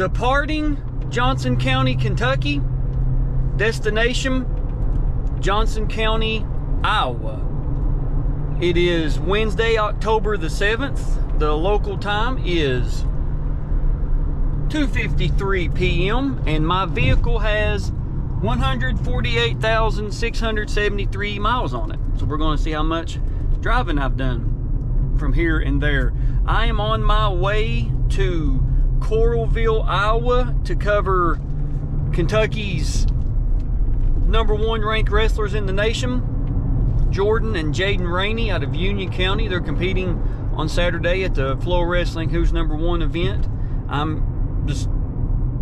Departing Johnson County, Kentucky. Destination Johnson County, Iowa. It is Wednesday, October the 7th. The local time is 2:53 p.m. and my vehicle has 148,673 miles on it. So we're going to see how much driving I've done from here and there. I am on my way to Coralville, Iowa to cover Kentucky's #1 ranked wrestlers in the nation, Jordyn and Jayden Raney out of Union County. They're competing on Saturday at the FloWrestling Who's #1 event. I'm just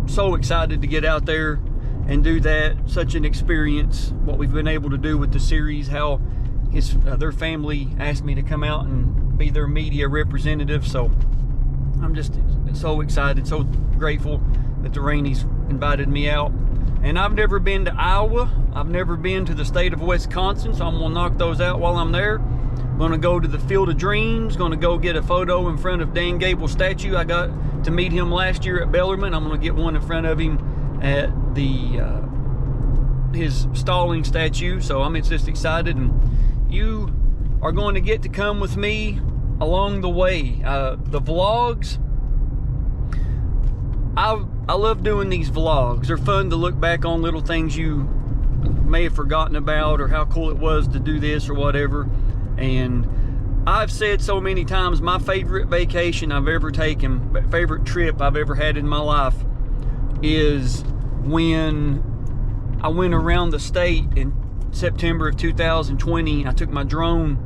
so excited to get out there and do that. Such an experience, what we've been able to do with the series, how their family asked me to come out and be their media representative. So I'm just so excited, so grateful that the Raineys invited me out. And I've never been to Iowa. I've never been to the state of Wisconsin, so I'm gonna knock those out while I'm there. I'm gonna go to the Field of Dreams, gonna go get a photo in front of Dan Gable's statue. I got to meet him last year at Bellarmine. I'm gonna get one in front of him at his stalling statue. So I'm just excited, and you are going to get to come with me along the way. The vlogs, I love doing these vlogs. They're fun to look back on little things you may have forgotten about, or how cool it was to do this or whatever. And I've said so many times, my favorite vacation I've ever taken, favorite trip I've ever had in my life, is when I went around the state in September of 2020. I took my drone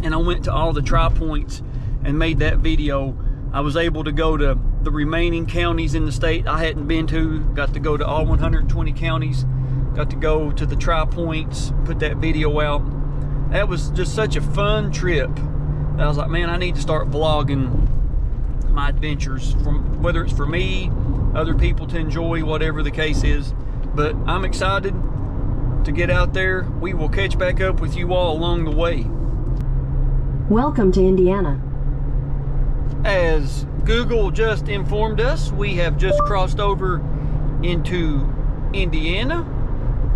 and I went to all the tri-points and made that video. I was able to go to the remaining counties in the state I hadn't been to, got to go to all 120 counties, got to go to the tri-points, put that video out. That was just such a fun trip. I was like, man, I need to start vlogging my adventures, from whether it's for me, other people to enjoy, whatever the case is. But I'm excited to get out there. We will catch back up with you all along the way. Welcome to Indiana. As Google just informed us, we have just crossed over into Indiana,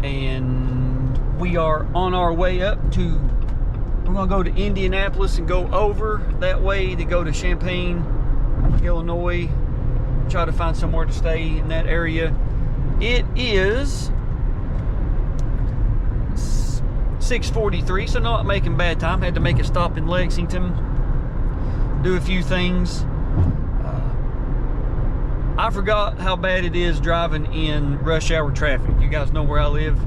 and we are on our way up to, we're gonna go to Indianapolis and go over that way to go to Champaign, Illinois, try to find somewhere to stay in that area. It is 6:43, so not making bad time. Had to make a stop in Lexington, do a few things. I forgot how bad it is driving in rush hour traffic. You guys know where I live.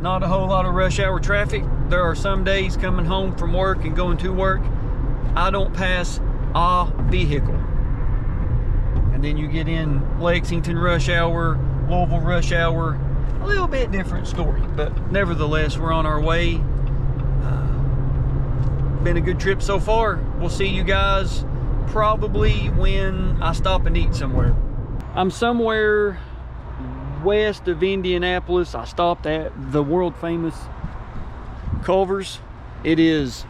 Not a whole lot of rush hour traffic. There are some days coming home from work and going to work, I don't pass a vehicle. And then you get in Lexington rush hour, Louisville rush hour, a little bit different story, but nevertheless, we're on our way. Been a good trip so far. We'll see you guys probably when I stop and eat somewhere. I'm somewhere west of Indianapolis. I stopped at the world famous Culver's. It is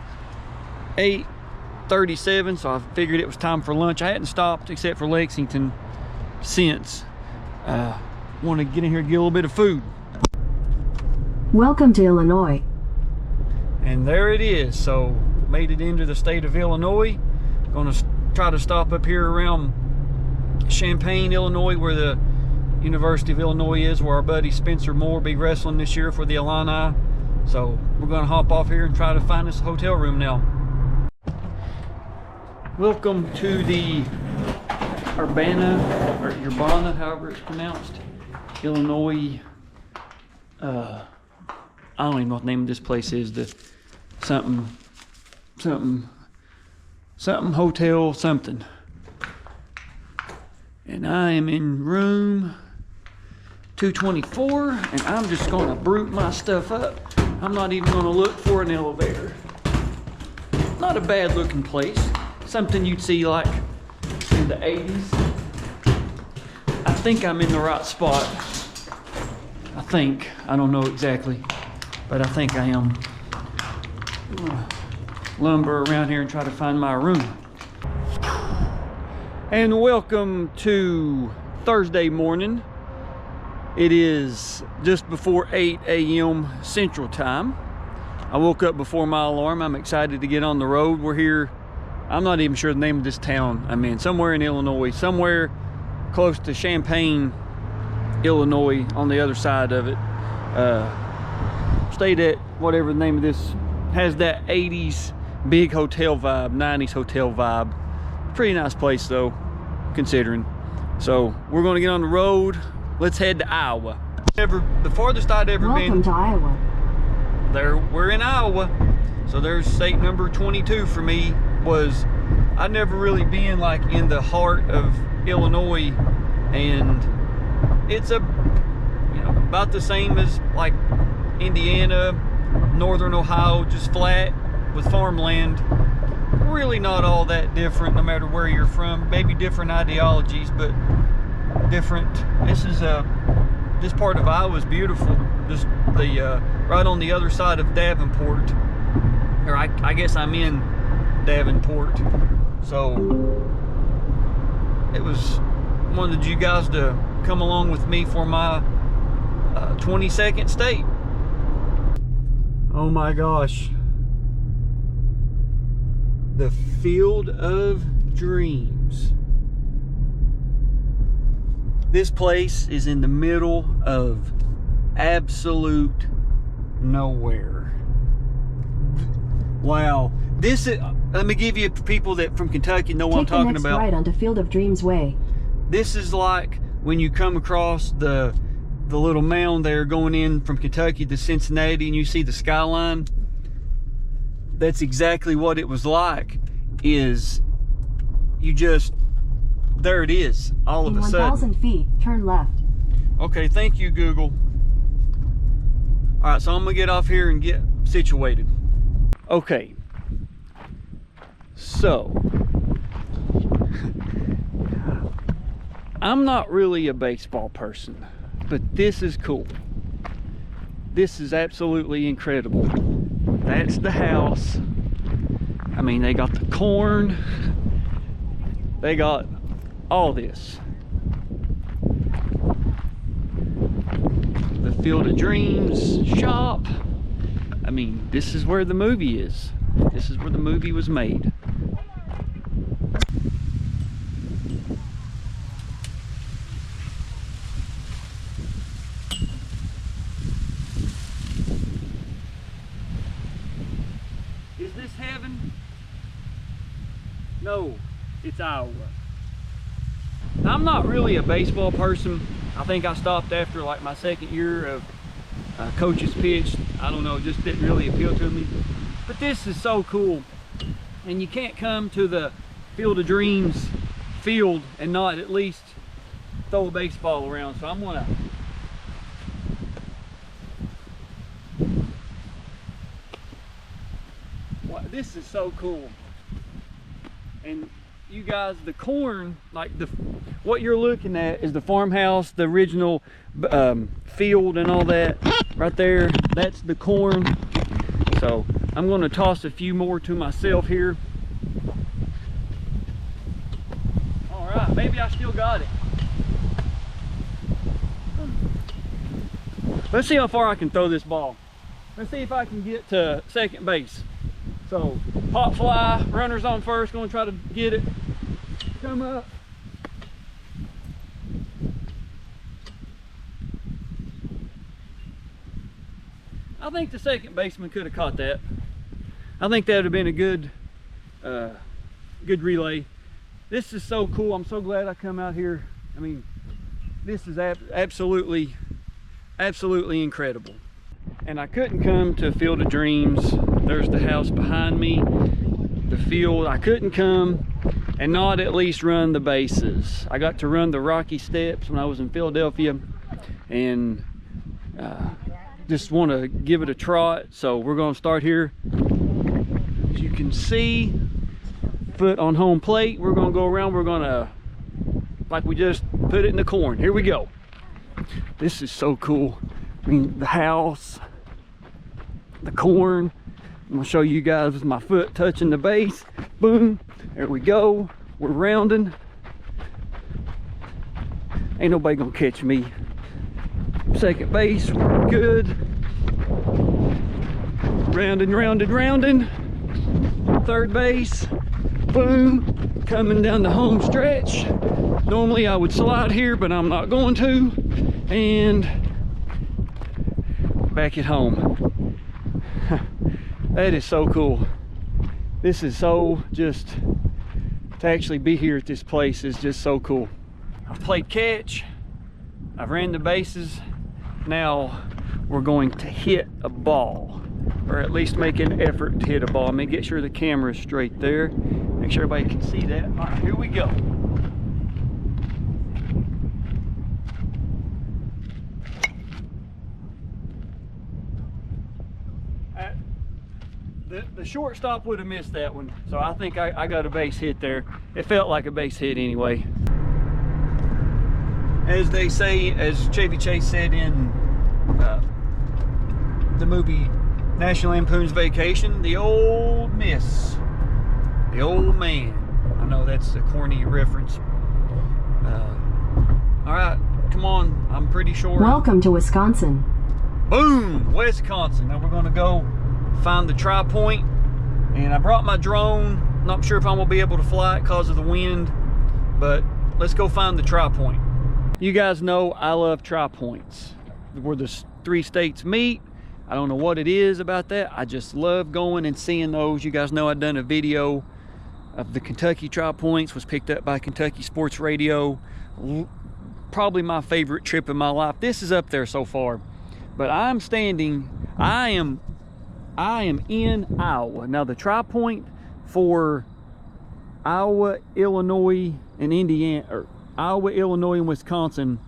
8:37, so I figured it was time for lunch. I hadn't stopped except for Lexington since. Want to get in here and get a little bit of food. Welcome to Illinois. And there it is. So made it into the state of Illinois. Gonna try to stop up here around Champaign, Illinois, where the University of Illinois is, where our buddy Spencer Moore will be wrestling this year for the Illini. So we're gonna hop off here and try to find us a hotel room now. Welcome to the Urbana, or Urbana, however it's pronounced, Illinois. I don't even know what the name of this place is. The something hotel something. And I am in room 224, and I'm just gonna brute my stuff up. I'm not even gonna look for an elevator. Not a bad looking place. Something you'd see like in the 80s. I think I'm in the right spot. I think. I don't know exactly, but I think I am. I'm gonna lumber around here and try to find my room. And welcome to Thursday morning. It is just before 8 a.m. Central Time. I woke up before my alarm. I'm excited to get on the road. We're here, I'm not even sure the name of this town I'm in, somewhere in Illinois, somewhere close to Champaign, Illinois, on the other side of it. Stayed at whatever the name of this, has that 80s big hotel vibe, 90s hotel vibe. Pretty nice place though, considering. So we're gonna get on the road. Let's head to Iowa. The farthest I'd ever been. Welcome to Iowa. We're in Iowa. So there's state number 22 for me. I'd never really been like in the heart of Illinois, and it's about the same as like Indiana, northern Ohio, just flat with farmland. Really not all that different no matter where you're from. Maybe different ideologies, but different. This part of Iowa is beautiful. Just right on the other side of Davenport, or I guess I'm in Davenport. So it was, wanted you guys to come along with me for my 22nd state. Oh my gosh. The Field of Dreams. This place is in the middle of absolute nowhere. Wow. This is, let me give you people that from Kentucky know what I'm talking about. Take the next right onto Field of Dreams Way. This is like when you come across the little mound there going in from Kentucky to Cincinnati and you see the skyline. That's exactly what it was like. Is you just, there it is, all of a sudden. 1,000 feet, turn left. Okay, thank you, Google. All right, so I'm gonna get off here and get situated. Okay, so I'm not really a baseball person, but this is cool. This is absolutely incredible. That's the house. I mean, they got the corn. They got all this. The Field of Dreams shop. I mean, this is where the movie is. This is where the movie was made. Is this heaven? No, it's Iowa. I'm not really a baseball person. I think I stopped after like my second year of coach's pitch. I don't know, it just didn't really appeal to me. But this is so cool. And you can't come to the Field of Dreams field and not at least throw a baseball around. So I'm gonna this is so cool. And you guys, the corn, like what you're looking at is the farmhouse, the original field and all that right there. That's the corn. So I'm going to toss a few more to myself here. All right, maybe I still got it. Let's see how far I can throw this ball. Let's see if I can get to second base. So pop fly, runners on first, going to try to get it. Come up. I think the second baseman could have caught that. I think that would have been a good good relay. This is so cool. I'm so glad I come out here. I mean, this is absolutely incredible. And I couldn't come to Field of Dreams. There's the house behind me, the field. I couldn't come and not at least run the bases. I got to run the Rocky Steps when I was in Philadelphia, and just want to give it a trot. So we're going to start here. As you can see, foot on home plate. We're going to go around. We're going to, like we just put it in the corn. Here we go. This is so cool. I mean, the house, the corn. I'm gonna show you guys with my foot touching the base. Boom, there we go. We're rounding. Ain't nobody gonna catch me. Second base, good. Rounding. Third base, boom, coming down the home stretch. Normally I would slide here, but I'm not going to. And back at home. That is so cool. This is so just, to actually be here at this place is just so cool. I've played catch, I've ran the bases. Now we're going to hit a ball, or at least make an effort to hit a ball. Let me get sure the camera is straight there. Make sure everybody can see that. All right, here we go. The shortstop would have missed that one, so I think I got a base hit there. It felt like a base hit anyway. As they say, as Chevy Chase said in the movie National Lampoon's Vacation, the old miss, the old man. I know that's a corny reference. All right, come on, I'm pretty sure. Welcome to Wisconsin. Boom, Wisconsin. Now we're gonna go find the tri-point, and I brought my drone. Not sure if I'm gonna be able to fly it because of the wind, but let's go find the tri-point. You guys know I love tri-points. Where the 3 states meet, I don't know what it is about that. I just love going and seeing those. You guys know I've done a video of the Kentucky tri-points, was picked up by Kentucky Sports Radio. Probably my favorite trip in my life. This is up there so far, but I am in Iowa. Now the tri-point for Iowa, Illinois, and Indiana, or Iowa, Illinois, and Wisconsin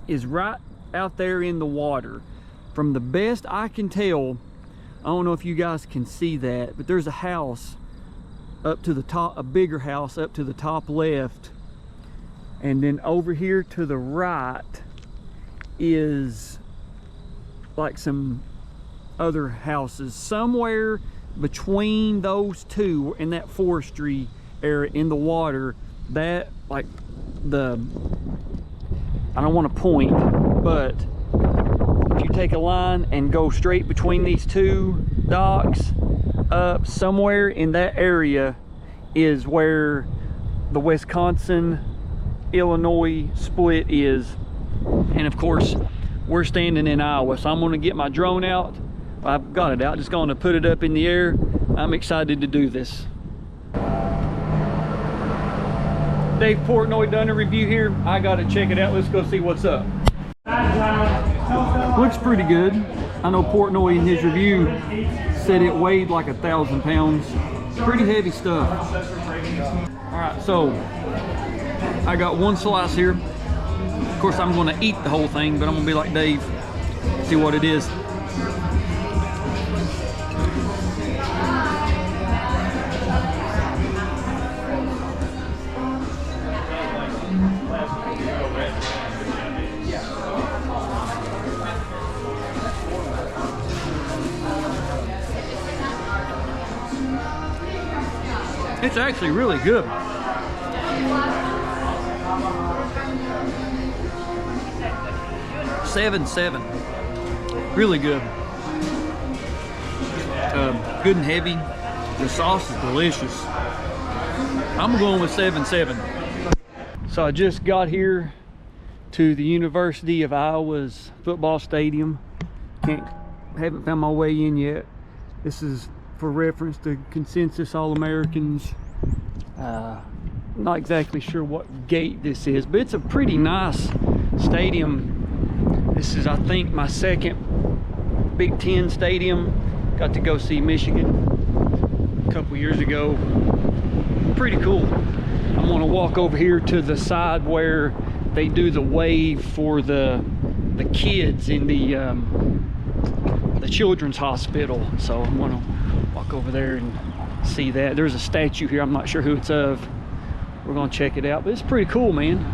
is right out there in the water. From the best I can tell, I don't know if you guys can see that, but there's a house up to the top, a bigger house up to the top left, and then over here to the right is like some other houses. Somewhere between those two in that forestry area in the water, that like the, I don't want to point, but if you take a line and go straight between these two docks up, somewhere in that area is where the Wisconsin Illinois split is. And of course we're standing in Iowa, so I'm going to get my drone out. I've got it out, just going to put it up in the air. I'm excited to do this. Dave Portnoy done a review here. I got to check it out. Let's go see what's up. Looks pretty good. I know Portnoy in his review said it weighed like 1,000 pounds. Pretty heavy stuff. All right, so I got one slice here. Of course, I'm going to eat the whole thing, but I'm going to be like Dave, see what it is. It's actually really good. $7.7. Really good. Good and heavy. The sauce is delicious. I'm going with 7.7. So I just got here to the University of Iowa's football stadium. Haven't found my way in yet. This is for reference to Consensus All-Americans. Not exactly sure what gate this is, but it's a pretty nice stadium. This is, I think, my second Big Ten stadium. Got to go see Michigan a couple years ago. Pretty cool. I'm gonna walk over here to the side where they do the wave for the kids in the children's hospital. So I'm gonna walk over there and see that. There's a statue here. I'm not sure who it's of. We're gonna check it out, but it's pretty cool, man.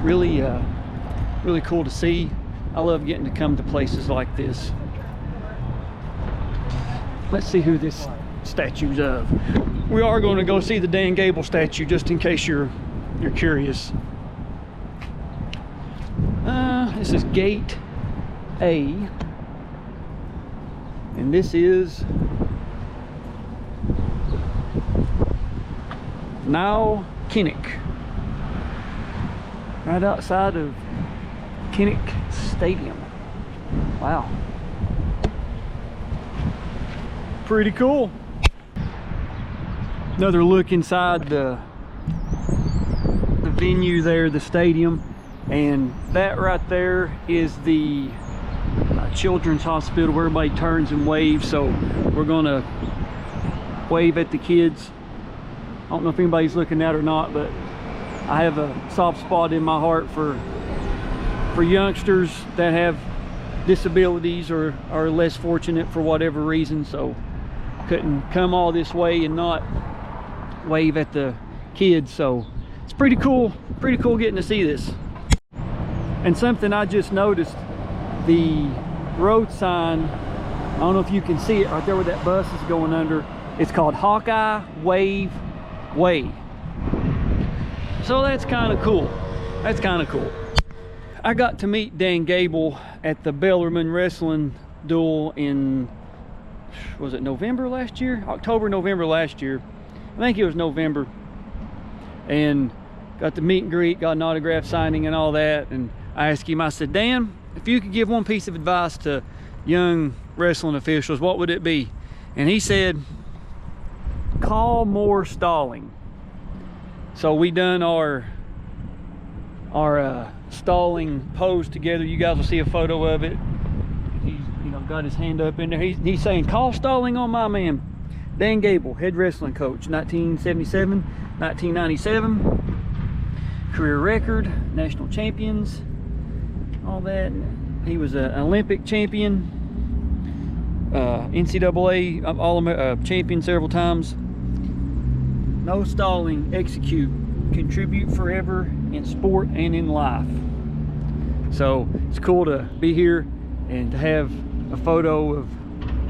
Really really cool to see. I love getting to come to places like this. Let's see who this statue's of. We are going to go see the Dan Gable statue, just in case you're curious. This is gate A, and this is now Kinnick, right outside of Kinnick Stadium. Wow, pretty cool. Another look inside the venue there, the stadium, and that right there is the children's hospital where everybody turns and waves. So we're gonna wave at the kids. I don't know if anybody's looking at or not, but I have a soft spot in my heart for youngsters that have disabilities or are less fortunate for whatever reason. So couldn't come all this way and not wave at the kids. So it's pretty cool getting to see this. And something I just noticed, the road sign, I don't know if you can see it right there where that bus is going under, it's called Hawkeye Wave Way. So that's kind of cool. That's kind of cool. I got to meet Dan Gable at the Bellarmine Wrestling Duel in, was it November last year? October, November last year. I think it was November. And got the meet and greet, got an autograph signing and all that. And I asked him, I said, Dan, if you could give one piece of advice to young wrestling officials, what would it be? And he said, call more stalling. So we done our stalling pose together. You guys will see a photo of it. He's, you know, got his hand up in there. He's saying, call stalling on my man, Dan Gable, head wrestling coach, 1977, 1997. Career record, national champions, all that. He was an Olympic champion, NCAA champion several times. No stalling, execute, contribute forever in sport and in life. So it's cool to be here and to have a photo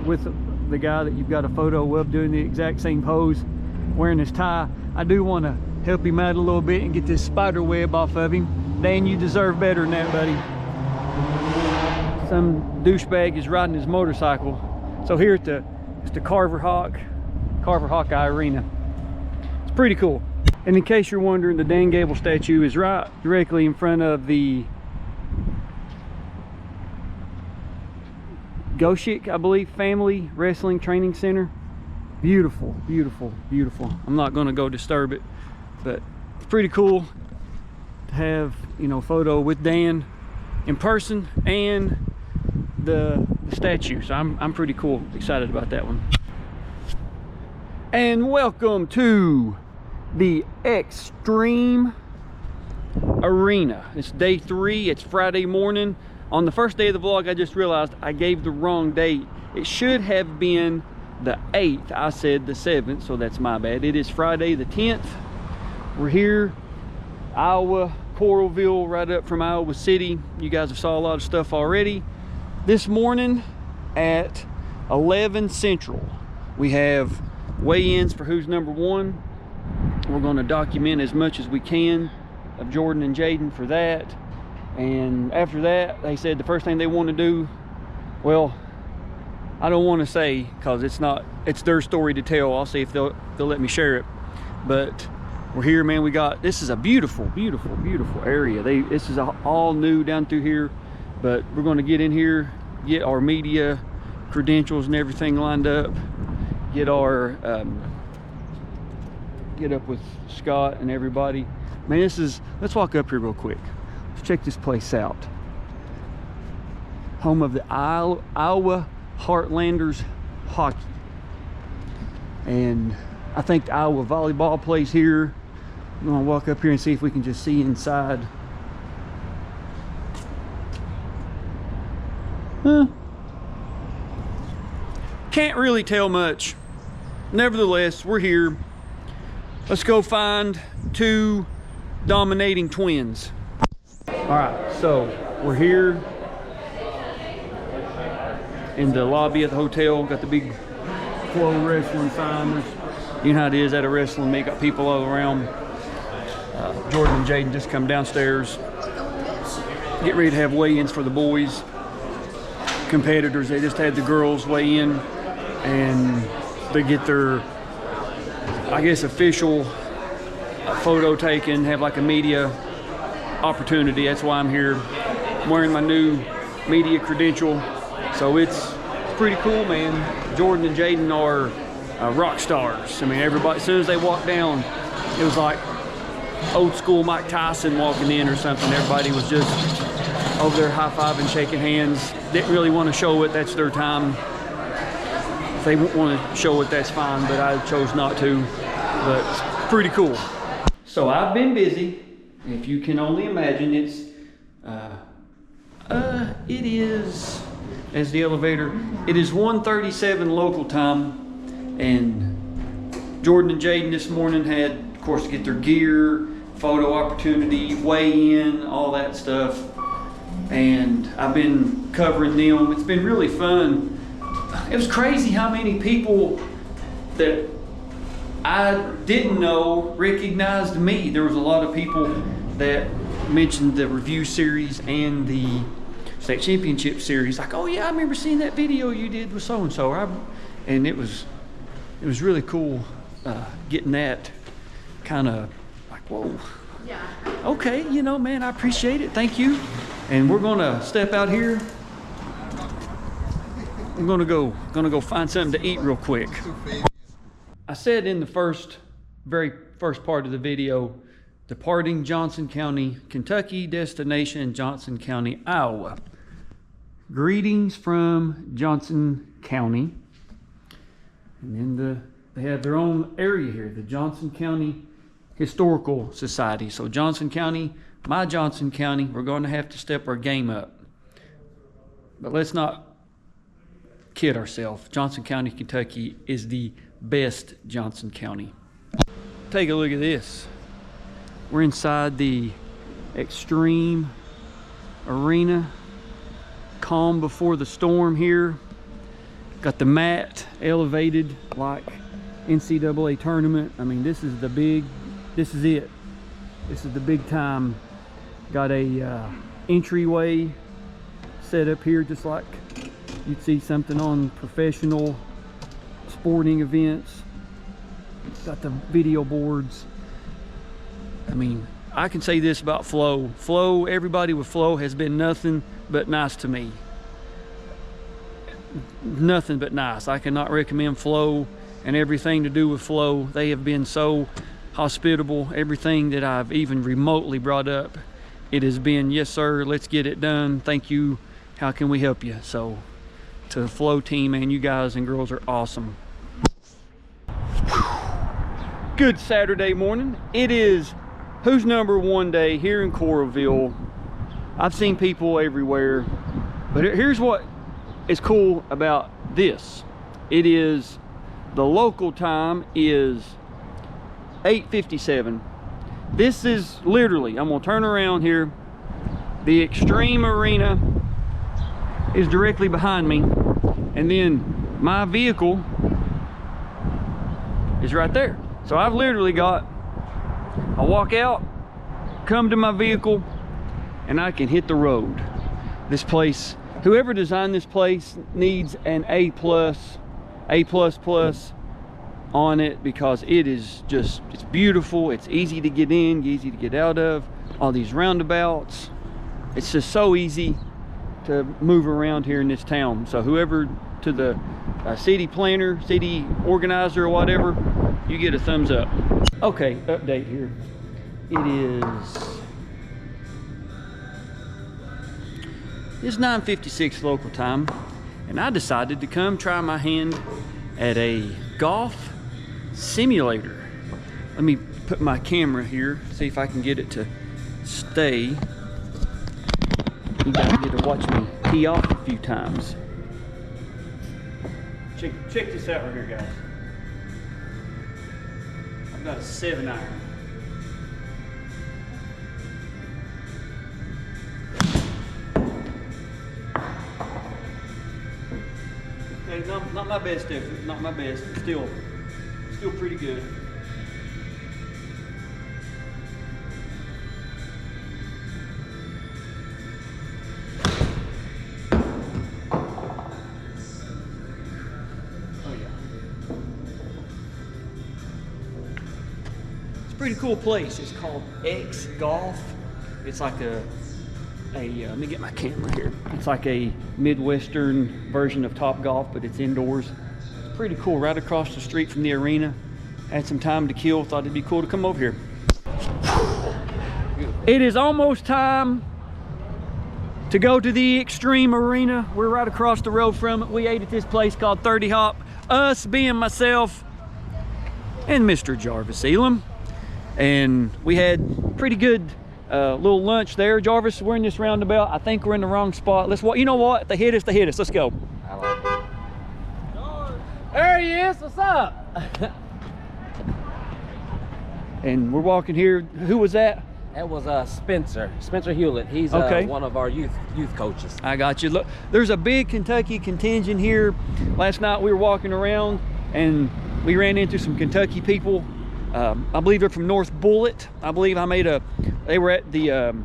with the guy that you've got a photo of doing the exact same pose, wearing his tie. I do want to help him out a little bit and get this spider web off of him. Dan, you deserve better than that, buddy. Some douchebag is riding his motorcycle. So here at the Carver Hawkeye Arena. It's pretty cool. And in case you're wondering, the Dan Gable statue is right directly in front of the Goshik, I believe, Family Wrestling Training Center. Beautiful, beautiful, beautiful. I'm not gonna go disturb it, but it's pretty cool to have, you know, a photo with Dan in person and the statue. So I'm pretty cool, excited about that one. And welcome to the Extreme Arena. It's day 3, it's Friday morning. On the first day of the vlog, I just realized I gave the wrong date. It should have been the 8th. I said the 7th, so that's my bad. It is Friday the 10th. We're here, Iowa, Coralville, right up from Iowa City. You guys have saw a lot of stuff already. This morning at 11 Central, we have weigh-ins for who's number 1. We're going to document as much as we can of Jordan and Jayden for that. And after that, they said the first thing they want to do, well, I don't want to say, because it's their story to tell. I'll see if they'll let me share it. But we're here, man. This is a beautiful, beautiful, beautiful area. This is all new down through here, but we're going to get in here, get our media credentials and everything lined up, get up with Scott and everybody. Man, let's walk up here real quick. Let's check this place out. Home of the Iowa Heartlanders hockey. And I think the Iowa volleyball plays here. I'm gonna walk up here and see if we can just see inside. Can't really tell much. Nevertheless, we're here. Let's go find 2 dominating twins. All right, so we're here in the lobby at the hotel. Got the big FloWrestling sign. You know how it is at a wrestling meet. Got people all around. Jordan and Jayden just come downstairs. getting ready to have weigh-ins for the boys competitors. They just had the girls weigh in, and they get their, I guess, official photo taken, have like a media opportunity. That's why I'm here. I'm wearing my new media credential, so it's pretty cool, man. Jordan and Jayden are rock stars. I mean, everybody, as soon as they walked down, it was like old school Mike Tyson walking in or something. Everybody was just over there high-fiving, shaking hands. Didn't really want to show it. That's their time. If they want to show it, that's fine, but I chose not to. But it's pretty cool. So I've been busy. If you can only imagine, it is, as the elevator, it is 1:37 local time, and Jordan and Jayden this morning had, of course, to get their gear, photo opportunity, weigh in, all that stuff. And I've been covering them. It's been really fun. It was crazy how many people that I didn't know recognized me. There was a lot of people that mentioned the review series and the state championship series. Like, oh yeah, I remember seeing that video you did with so-and-so. And it was really cool getting that kind of like, whoa. Yeah. Okay, you know, man, I appreciate it. Thank you. And we're gonna step out here. I'm gonna go find something to eat real quick. I said in the very first part of the video, departing Johnson County, Kentucky, destination Johnson County, Iowa. Greetings from Johnson County. And then they have their own area here, the Johnson County Historical Society. So Johnson County, my Johnson County, we're going to have to step our game up. But let's not kid ourselves. Johnson County, Kentucky is the best Johnson County. Take a look at this. We're inside the Extreme Arena. Calm before the storm here. Got the mat elevated like NCAA tournament. I mean, this is it. This is the big time. Got a entryway set up here just like you'd see something on professional sporting events. Got the video boards. I mean, I can say this about Flow. Everybody with Flow has been nothing but nice to me. Nothing but nice. I cannot recommend Flow and everything to do with Flow. They have been so hospitable. Everything that I've even remotely brought up, it has been, yes sir, let's get it done. Thank you. How can we help you? So to the Flow team, man, you guys and girls are awesome. Good Saturday morning. It is Who's Number One day here in Coralville. I've seen people everywhere, but here's what is cool about this. It is, the local time is 8:57. This is literally, I'm gonna turn around here. The Extreme Arena is directly behind me, and then my vehicle is right there. So I've literally got, I walk out, come to my vehicle, and I can hit the road. This place, whoever designed this place needs an A++ on it, because it is just, it's beautiful. It's easy to get in, easy to get out of. All these roundabouts. It's just so easy to move around here in this town. So whoever, to the city planner, city organizer or whatever, you get a thumbs up. Okay, update here. It's 9:56 local time, and I decided to come try my hand at a golf simulator. Let me put my camera here, see if I can get it to stay. You guys get to watch me tee off a few times. Check this out right here, guys. I've got a 7-iron. Okay, not my best effort, not my best, but still pretty good. Pretty cool place. It's called X Golf. It's like let me get my camera here. It's like a Midwestern version of Top Golf, but it's indoors. It's pretty cool, right across the street from the arena. Had some time to kill, thought it'd be cool to come over here. It is almost time to go to the Extreme Arena. We're right across the road from it. We ate at this place called 30 Hop. Us being myself and Mr. Jarvis Elam. And we had pretty good little lunch there. Jarvis, we're in this roundabout. I think we're in the wrong spot. Let's walk. You know what? They hit us. They hit us. Let's go. I like it. There he is. What's up? And we're walking here. Who was that? That was Spencer Hewlett. He's okay. One of our youth coaches. I got you. Look, there's a big Kentucky contingent here. Last night we were walking around and we ran into some Kentucky people. I believe they're from North Bullitt. I believe they were at the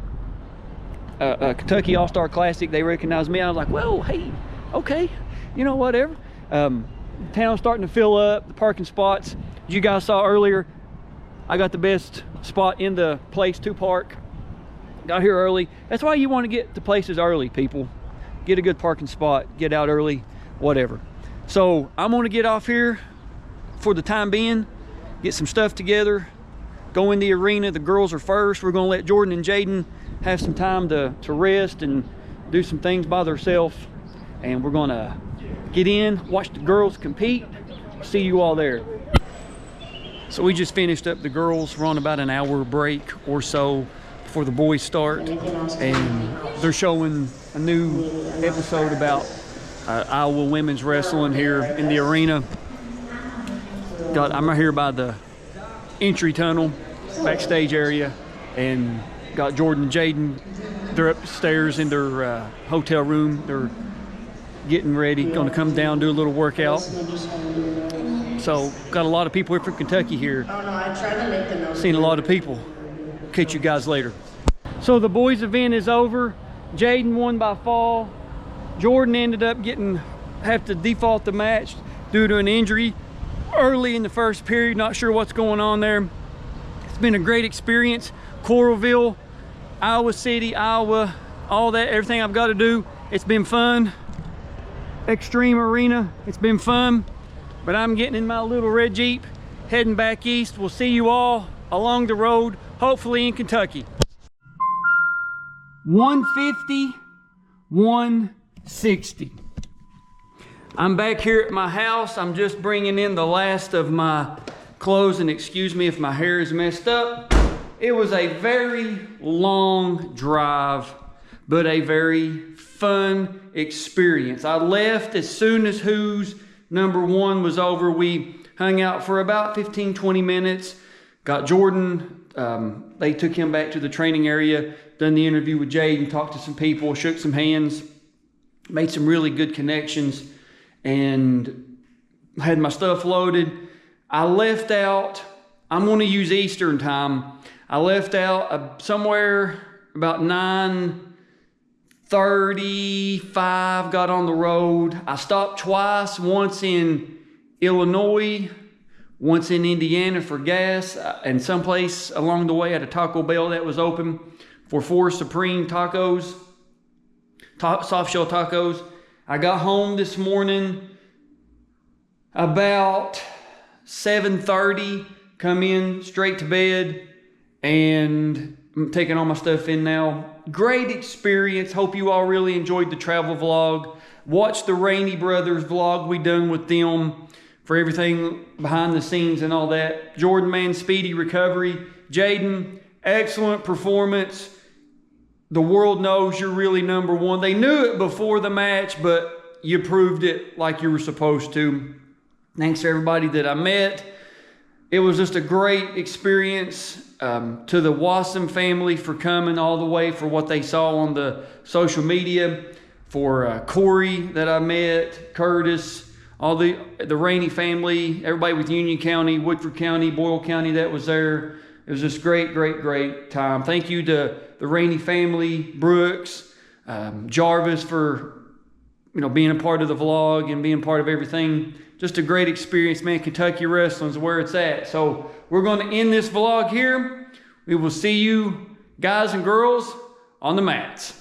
Kentucky All-Star Classic. They recognized me. I was like, well, hey, okay, you know, whatever. Town's starting to fill up, the parking spots. As you guys saw earlier, I got the best spot in the place to park. Got here early. That's why you want to get to places early, people. Get a good parking spot, get out early, whatever. So I'm gonna get off here for the time being, get some stuff together, go in the arena. The girls are first. We're gonna let Jordan and Jayden have some time to rest and do some things by themselves. And we're gonna get in, watch the girls compete. See you all there. So we just finished up the girls. We're on about an hour break or so before the boys start. And they're showing a new episode about Iowa women's wrestling here in the arena. I'm right here by the entry tunnel, backstage area, and got Jordan and Jayden. They're upstairs in their hotel room. They're getting ready, gonna come down, do a little workout. So got a lot of people here from Kentucky here. Oh no, I tried to make the notes. Seen a lot of people. Catch you guys later. So the boys event is over. Jayden won by fall. Jordan ended up have to default the match due to an injury early in the first period. Not sure what's going on there. It's been a great experience. Coralville, Iowa City, Iowa, all that, everything I've got to do. It's been fun. Extreme Arena, it's been fun. But I'm getting in my little red Jeep, heading back east. We'll see you all along the road, hopefully in Kentucky. 150, 160. I'm back here at my house. I'm just bringing in the last of my clothes, and excuse me if my hair is messed up. It was a very long drive, but a very fun experience. I left as soon as Who's #1 was over. We hung out for about 15-20 minutes. Got Jordan, they took him back to the training area, done the interview with Jayden, talked to some people, shook some hands, made some really good connections, and had my stuff loaded. I left out, I'm going to use Eastern time. I left out somewhere about 9:35, got on the road. I stopped twice, once in Illinois, once in Indiana for gas, and someplace along the way at a Taco Bell that was open for 4 supreme tacos, soft shell tacos. I got home this morning about 7:30, come in straight to bed, and I'm taking all my stuff in now. Great experience. Hope you all really enjoyed the travel vlog. Watch the Raney Brothers vlog we done with them for everything behind the scenes and all that. Jordan, man, speedy recovery. Jayden, excellent performance. The world knows you're really #1. They knew it before the match, but you proved it like you were supposed to. Thanks to everybody that I met. It was just a great experience. To the Wasson family for coming all the way, for what they saw on the social media, for Corey that I met, Curtis, all the Raney family, everybody with Union County, Woodford County, Boyle County that was there. It was just great time. Thank you to the Raney family, Brooks, Jarvis for you know, being a part of the vlog and being part of everything. Just a great experience, man. Kentucky wrestling is where it's at. So we're going to end this vlog here. We will see you guys and girls on the mats.